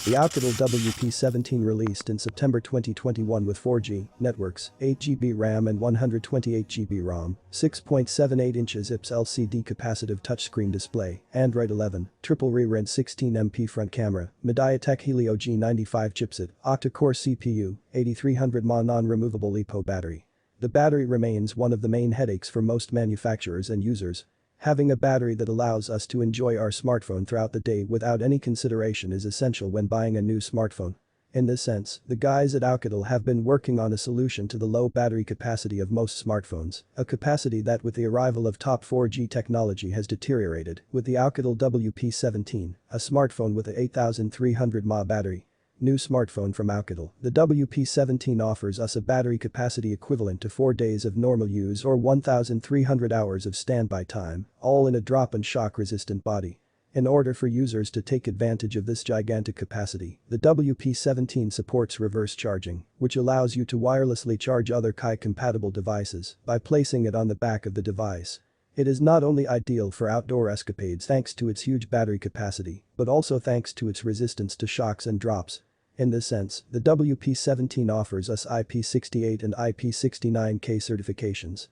The Oukitel WP17 released in September 2021 with 4G networks, 8GB RAM and 128GB ROM, 6.78 inches IPS LCD capacitive touchscreen display, Android 11, triple rear and 16MP front camera, MediaTek Helio G95 chipset, octa-core CPU, 8300 mAh non-removable LiPo battery. The battery remains one of the main headaches for most manufacturers and users. Having a battery that allows us to enjoy our smartphone throughout the day without any consideration is essential when buying a new smartphone. In this sense, the guys at Oukitel have been working on a solution to the low battery capacity of most smartphones, a capacity that with the arrival of top 4G technology has deteriorated, with the Oukitel WP17, a smartphone with a 8300 mAh battery. New smartphone from Oukitel, the WP17 offers us a battery capacity equivalent to 4 days of normal use or 1,300 hours of standby time, all in a drop and shock resistant body. In order for users to take advantage of this gigantic capacity, the WP17 supports reverse charging, which allows you to wirelessly charge other Qi-compatible devices by placing it on the back of the device. It is not only ideal for outdoor escapades thanks to its huge battery capacity, but also thanks to its resistance to shocks and drops. In this sense, the WP17 offers us IP68 and IP69K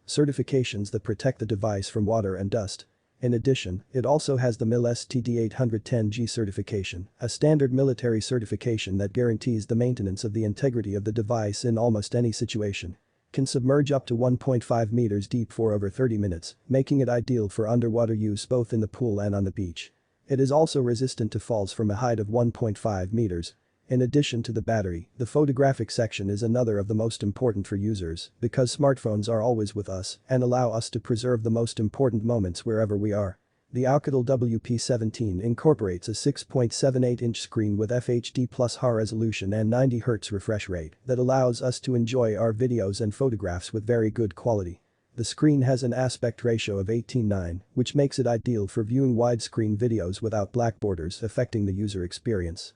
certifications that protect the device from water and dust. In addition, it also has the MIL STD810G certification, a standard military certification that guarantees the maintenance of the integrity of the device in almost any situation. Can submerge up to 1.5 meters deep for over 30 minutes, making it ideal for underwater use both in the pool and on the beach. It is also resistant to falls from a height of 1.5 meters. In addition to the battery, the photographic section is another of the most important for users because smartphones are always with us and allow us to preserve the most important moments wherever we are. The Oukitel WP17 incorporates a 6.78-inch screen with FHD plus HDR resolution and 90Hz refresh rate that allows us to enjoy our videos and photographs with very good quality. The screen has an aspect ratio of 18:9, which makes it ideal for viewing widescreen videos without black borders affecting the user experience.